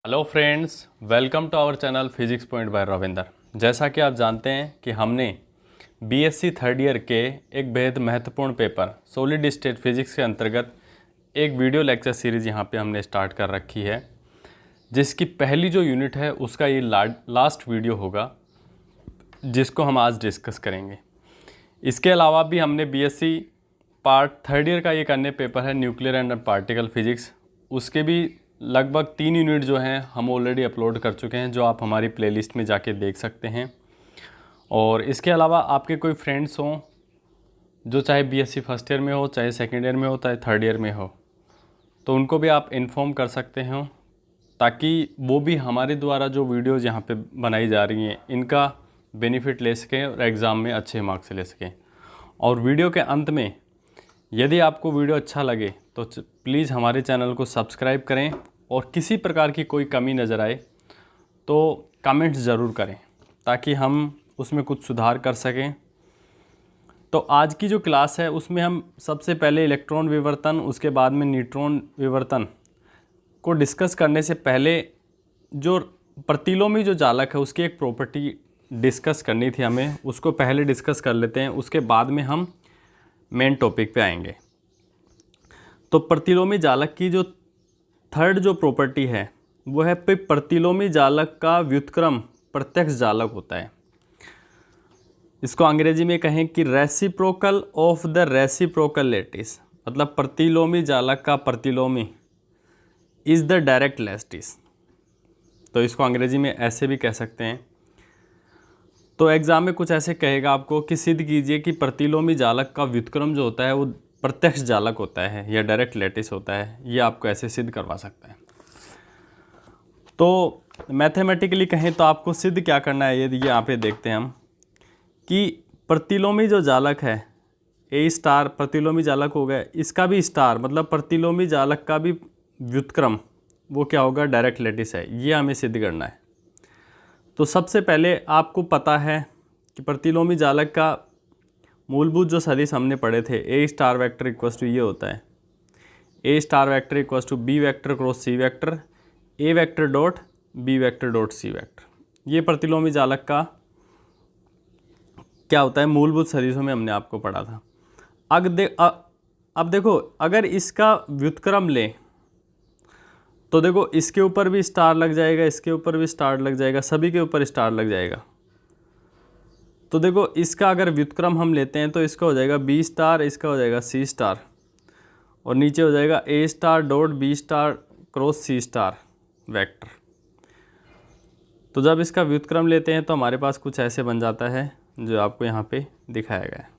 Hello friends, welcome to our channel physics point by Ravinder. जैसा कि आप जानते हैं कि हमने बीएससी थर्ड ईयर के एक बेहद महत्वपूर्ण पेपर सॉलिड स्टेट फिजिक्स के अंतर्गत एक वीडियो लेक्चर सीरीज़ यहाँ पे हमने स्टार्ट कर रखी है, जिसकी पहली जो यूनिट है उसका ये लास्ट वीडियो होगा, जिसको हम आज डिस्कस करेंगे। इसके अलावा भी हमने बीएससी पार्ट थर्ड ईयर का एक अन्य पेपर है न्यूक्लियर एंड पार्टिकल फिजिक्स, उसके भी लगभग 3 यूनिट जो हैं हम ऑलरेडी अपलोड कर चुके हैं, जो आप हमारी प्लेलिस्ट में जाके देख सकते हैं। और इसके अलावा आपके कोई फ्रेंड्स हों जो चाहे बीएससी फर्स्ट ईयर में हो, चाहे सेकेंड ईयर में हो, चाहे थर्ड ईयर में हो, तो उनको भी आप इन्फॉर्म कर सकते हो, ताकि वो भी हमारे द्वारा जो वीडियोज़ यहाँ पे बनाई जा रही हैं इनका बेनिफिट ले सकें और एग्ज़ाम में अच्छे मार्क्स ले सकें। और वीडियो के अंत में यदि आपको वीडियो अच्छा लगे तो प्लीज़ हमारे चैनल को सब्सक्राइब करें, और किसी प्रकार की कोई कमी नज़र आए तो कमेंट्स ज़रूर करें, ताकि हम उसमें कुछ सुधार कर सकें। तो आज की जो क्लास है उसमें हम सबसे पहले इलेक्ट्रॉन विवर्तन, उसके बाद में न्यूट्रॉन विवर्तन को डिस्कस करने से पहले जो प्रतिलोमी जो जालक है उसकी एक प्रॉपर्टी डिस्कस करनी थी हमें, उसको पहले डिस्कस कर लेते हैं, उसके बाद में हम मेन टॉपिक पे आएंगे। तो प्रतिलोमी जालक की जो थर्ड जो प्रॉपर्टी है वो है प्रतिलोमी जालक का व्युत्क्रम प्रत्यक्ष जालक होता है। इसको अंग्रेजी में कहें कि reciprocal of the reciprocal lattice, मतलब प्रतिलोमी जालक का प्रतिलोमी इज़ द डायरेक्ट लैटिस। तो इसको अंग्रेजी में ऐसे भी कह सकते हैं। तो एग्ज़ाम में कुछ ऐसे कहेगा आपको कि सिद्ध कीजिए कि प्रतिलोमी जालक का व्युत्क्रम जो होता है वो प्रत्यक्ष जालक होता है या डायरेक्ट लैटिस होता है। ये आपको ऐसे सिद्ध करवा सकता है। तो मैथमेटिकली कहें तो आपको सिद्ध क्या करना है, यदि यहाँ पे देखते हैं हम कि प्रतिलोमी जो जालक है ए स्टार प्रतिलोमी जालक हो गया, इसका भी स्टार मतलब प्रतिलोमी जालक का भी व्युत्क्रम वो क्या होगा, डायरेक्ट लैटिस है। ये हमें सिद्ध करना है। तो सबसे पहले आपको पता है कि प्रतिलोमी जालक का मूलभूत जो सदिश हमने पढ़े थे, A star vector equals to ये होता है, A star vector equals to B vector cross C vector, A vector dot B vector dot C vector. ये प्रतिलोमी जालक का क्या होता है, मूलभूत सदिशों में हमने आपको पढ़ा था। अब देखो, अगर इसका व्युत्क्रम लें तो देखो इसके ऊपर भी स्टार लग जाएगा, इसके ऊपर भी स्टार लग जाएगा, सभी के ऊपर स्टार लग जाएगा। तो देखो इसका अगर व्युत्क्रम हम लेते हैं तो इसका हो जाएगा बी स्टार, इसका हो जाएगा सी स्टार, और नीचे हो जाएगा A star dot B star cross C star vector. तो जब इसका व्युत्क्रम लेते हैं तो हमारे पास कुछ ऐसे बन जाता है जो आपको यहाँ पे दिखाया गया है।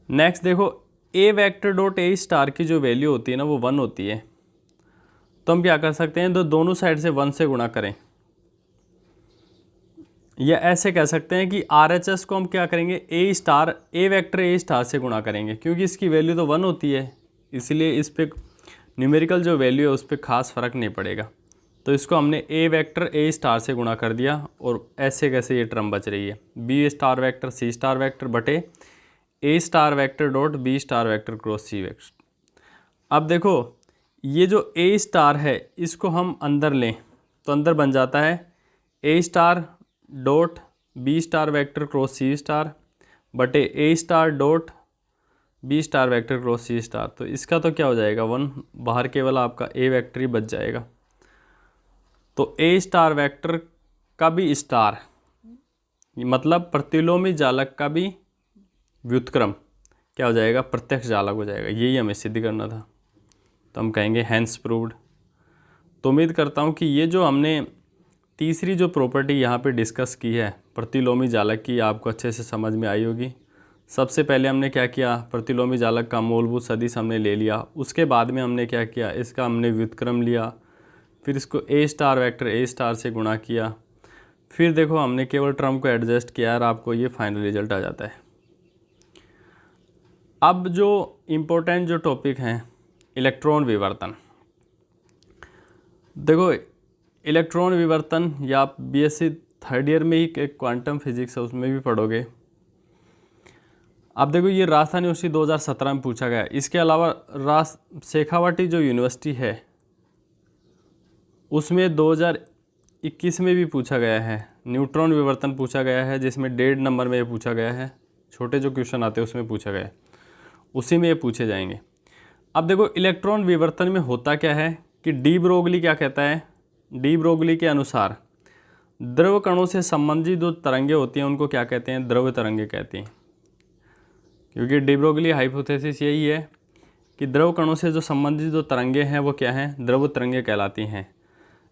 नेक्स्ट देखो, ए वेक्टर डॉट ए स्टार की जो वैल्यू होती है ना वो 1 होती है। तो हम क्या कर सकते हैं, तो दोनों साइड से 1 से गुणा करें, या ऐसे कह सकते हैं कि RHS को हम क्या करेंगे, ए वेक्टर ए स्टार से गुणा करेंगे, क्योंकि इसकी वैल्यू तो 1 होती है, इसलिए इस पर न्यूमेरिकल जो वैल्यू है उस पर खास फ़र्क नहीं पड़ेगा। तो इसको हमने ए वेक्टर ए स्टार से गुणा कर दिया, और ऐसे कैसे ये टर्म बच रही है, B star vector C star vector बटे A star vector dot B star vector cross C vector. अब देखो ये जो ए स्टार है इसको हम अंदर लें तो अंदर बन जाता है A star dot B star vector cross C star बटे A star dot B star vector cross C star. तो इसका तो क्या हो जाएगा 1, बाहर केवल आपका ए वेक्टर ही बच जाएगा। तो ए स्टार वेक्टर का भी स्टार मतलब प्रतिलोमी जालक का भी व्युत्क्रम क्या हो जाएगा, प्रत्यक्ष जालक हो जाएगा। यही हमें सिद्ध करना था, तो हम कहेंगे हैंस प्रूव्ड। तो उम्मीद करता हूँ कि ये जो हमने तीसरी जो प्रॉपर्टी यहाँ पे डिस्कस की है प्रतिलोमी जालक की, आपको अच्छे से समझ में आई होगी। सबसे पहले हमने क्या किया, प्रतिलोमी जालक का मूलभूत सदिश हमने ले लिया, उसके बाद में हमने क्या किया, इसका हमने व्युत्क्रम लिया, फिर इसको ए स्टार वेक्टर ए स्टार से गुणा किया, फिर देखो हमने केवल टर्म को एडजस्ट किया और आपको ये फाइनल रिजल्ट आ जाता है। अब जो इम्पोर्टेंट जो टॉपिक हैं इलेक्ट्रॉन विवर्तन, देखो इलेक्ट्रॉन विवर्तन या आप बीएससी थर्ड ईयर में ही एक क्वांटम फिजिक्स है उसमें भी पढ़ोगे। अब देखो ये राजस्थान यूनिवर्सिटी 2017 में पूछा गया। इसके अलावा शेखावाटी जो यूनिवर्सिटी है उसमें 2021 में भी पूछा गया है, न्यूट्रॉन विवर्तन पूछा गया है, जिसमें 1.5 नंबर में ये पूछा गया है। छोटे जो क्वेश्चन आते हैं उसमें पूछा गया है, उसी में ये पूछे जाएंगे। अब देखो इलेक्ट्रॉन विवर्तन में होता क्या है कि डी ब्रोगली क्या कहता है, डी ब्रोगली के अनुसार द्रव कणों से संबंधित जो तरंगे होती हैं उनको क्या कहते हैं, द्रव तरंगे कहते हैं। क्योंकि डी ब्रोगली हाइपोथेसिस यही है कि द्रव कणों से जो संबंधित जो तरंगे हैं वो क्या हैं, द्रव तरंगे कहलाती हैं।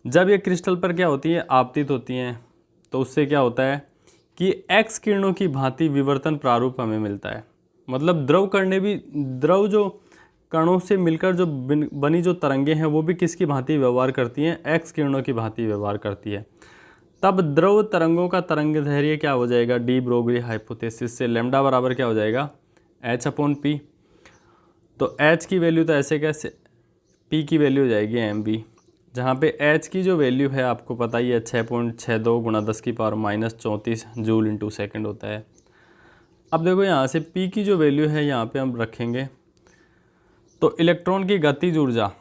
जब ये क्रिस्टल पर क्या होती है, आपतित होती हैं, तो उससे क्या होता है कि एक्स किरणों की भांति विवर्तन प्रारूप हमें मिलता है। मतलब द्रव जो कणों से मिलकर जो बनी जो तरंगे हैं वो भी किसकी भांति व्यवहार करती हैं, एक्स किरणों की भांति व्यवहार करती है। तब द्रव तरंगों का तरंग दैर्घ्य क्या हो जाएगा, डी ब्रोगली हाइपोथेसिस से लैम्डा बराबर क्या हो जाएगा, h/p। तो h की वैल्यू तो ऐसे कैसे, p की वैल्यू हो जाएगी mv, जहाँ पे h की जो वैल्यू है आपको पता ही है 6.62 × 10⁻34 जूल इंटू सेकेंड होता है। अब देखो यहाँ से p की जो वैल्यू है यहाँ पे हम रखेंगे, तो इलेक्ट्रॉन की गतिज ऊर्जा,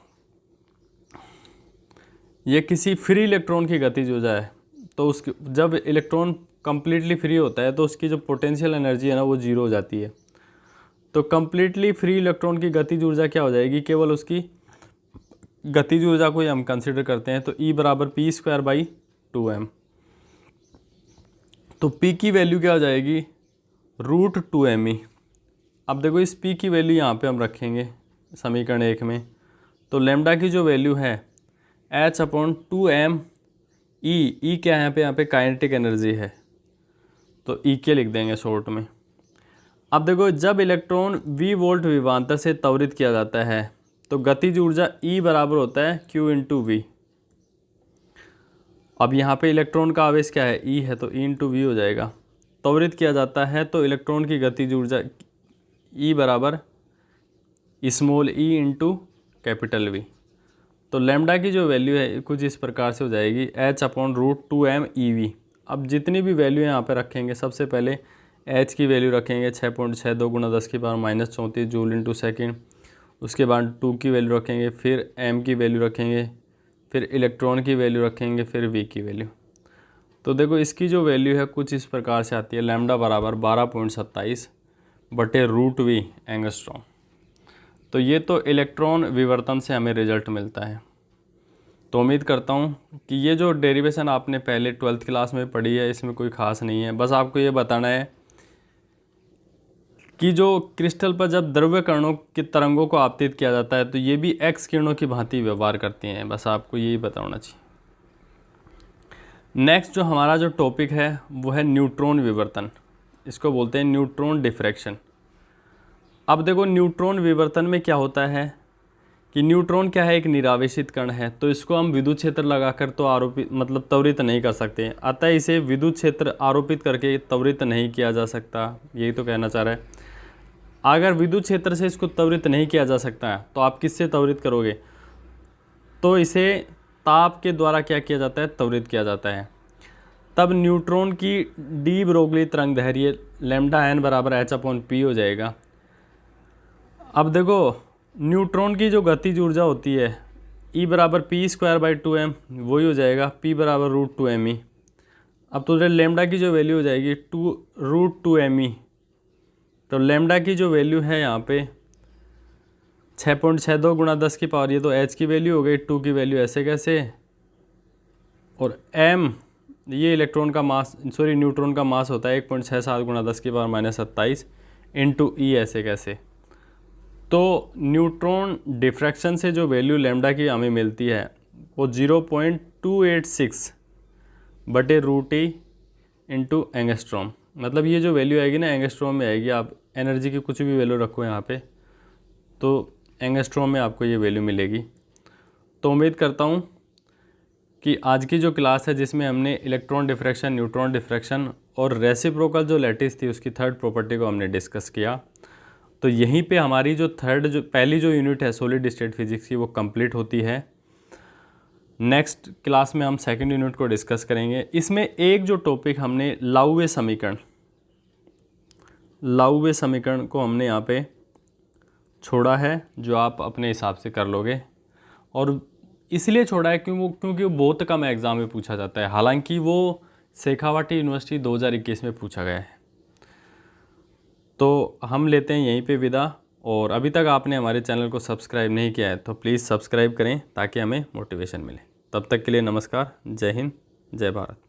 ये किसी फ्री इलेक्ट्रॉन की गतिज ऊर्जा है, तो उसकी जब इलेक्ट्रॉन कम्प्लीटली फ्री होता है तो उसकी जो पोटेंशियल एनर्जी है ना वो जीरो हो जाती है। तो कम्प्लीटली फ्री इलेक्ट्रॉन की गतिज ऊर्जा क्या हो जाएगी, केवल उसकी गतिज ऊर्जा को ही हम कंसिडर करते हैं, तो E = p²/2m। तो P की वैल्यू क्या हो जाएगी, √2me। अब देखो इस P की वैल्यू यहाँ पे हम रखेंगे समीकरण 1 में, तो लैम्डा की जो वैल्यू है h/2m E क्या है यहाँ पे काइनेटिक एनर्जी है, तो E के लिख देंगे शॉर्ट में। अब देखो जब इलेक्ट्रॉन v वोल्ट विभवांतर से त्वरित किया जाता है तो गतिज ऊर्जा E बराबर होता है q × v। अब यहाँ पे इलेक्ट्रॉन का आवेश क्या है, E है, तो E × v हो जाएगा। त्वरित किया जाता है तो इलेक्ट्रॉन की गतिज ऊर्जा E बराबर स्मॉल e × कैपिटल V। तो लैम्डा की जो वैल्यू है कुछ इस प्रकार से हो जाएगी h/√2m eV। अब जितनी भी वैल्यू यहाँ पे रखेंगे, सबसे पहले h की वैल्यू रखेंगे 6.62 × 10⁻34 जूल इंटू सेकेंड, उसके बाद 2 की वैल्यू रखेंगे, फिर m की वैल्यू रखेंगे, फिर इलेक्ट्रॉन की वैल्यू रखेंगे, फिर v की वैल्यू। तो देखो इसकी जो वैल्यू है कुछ इस प्रकार से आती है, लैम्डा बराबर 12.27/√v एंगस्ट्रॉम। तो ये तो इलेक्ट्रॉन विवर्तन से हमें रिजल्ट मिलता है। तो उम्मीद करता हूँ कि ये जो डेरिवेशन आपने पहले 12th क्लास में पढ़ी है इसमें कोई ख़ास नहीं है। बस आपको ये बताना है कि जो क्रिस्टल पर जब द्रव्य कणों की तरंगों को आपतित किया जाता है तो ये भी एक्स किरणों की भांति व्यवहार करती हैं। बस आपको यही बताना चाहिए। नेक्स्ट जो हमारा जो टॉपिक है वो है न्यूट्रॉन विवर्तन। इसको बोलते हैं न्यूट्रॉन डिफ्रैक्शन। अब देखो न्यूट्रॉन विवर्तन में क्या होता है कि न्यूट्रॉन क्या है, एक निरावेशित कण है, तो इसको हम विद्युत क्षेत्र लगाकर तो आरोपित मतलब त्वरित नहीं कर सकते। अतः इसे विद्युत क्षेत्र आरोपित करके त्वरित नहीं किया जा सकता, यही तो कहना चाह रहा है। अगर विद्युत क्षेत्र से इसको त्वरित नहीं किया जा सकता है तो आप किससे त्वरित करोगे, तो इसे ताप के द्वारा क्या किया जाता है, त्वरित किया जाता है। तब न्यूट्रॉन की डी ब्रोगली तरंग दैर्घ्य λn बराबर h/p हो जाएगा। अब देखो न्यूट्रॉन की जो गतिज ऊर्जा होती है E = p²/2m, वही हो जाएगा p = √2me। अब तो लैम्डा की जो वैल्यू हो जाएगी √2me। तो लैम्डा की जो वैल्यू है यहाँ पे 6.62 × 10 की पावर, ये तो h की वैल्यू हो गई, 2 की वैल्यू ऐसे कैसे, और m ये इलेक्ट्रॉन का मास न्यूट्रॉन का मास होता है 1.67 × 10 की पावर -27 इंटू E ऐसे कैसे। तो न्यूट्रॉन डिफ्रैक्शन से जो वैल्यू लैम्डा की हमें मिलती है वो 0.286/√T इंटू एंगस्ट्रॉम। मतलब ये जो वैल्यू आएगी ना एंगस्ट्रॉम में आएगी। आप एनर्जी की कुछ भी वैल्यू रखो यहाँ पे तो एंगस्ट्रॉम में आपको ये वैल्यू मिलेगी। तो उम्मीद करता हूँ कि आज की जो क्लास है जिसमें हमने इलेक्ट्रॉन डिफ्रैक्शन, न्यूट्रॉन डिफ्रैक्शन और रेसिप्रोकल जो लैटिस थी उसकी थर्ड प्रॉपर्टी को हमने डिस्कस किया। तो यहीं पे हमारी जो पहली जो यूनिट है सॉलिड स्टेट फिजिक्स की वो कंप्लीट होती है। नेक्स्ट क्लास में हम सेकंड यूनिट को डिस्कस करेंगे। इसमें एक जो टॉपिक हमने लाउवे समीकरण को हमने यहाँ पे छोड़ा है, जो आप अपने हिसाब से कर लोगे। और इसलिए छोड़ा है क्योंकि वो बहुत कम एग्ज़ाम में पूछा जाता है, हालांकि वो शेखावाटी यूनिवर्सिटी 2021 में पूछा गया है। तो हम लेते हैं यहीं पे विदा, और अभी तक आपने हमारे चैनल को सब्सक्राइब नहीं किया है तो प्लीज़ सब्सक्राइब करें ताकि हमें मोटिवेशन मिले। तब तक के लिए नमस्कार, जय हिंद, जय भारत।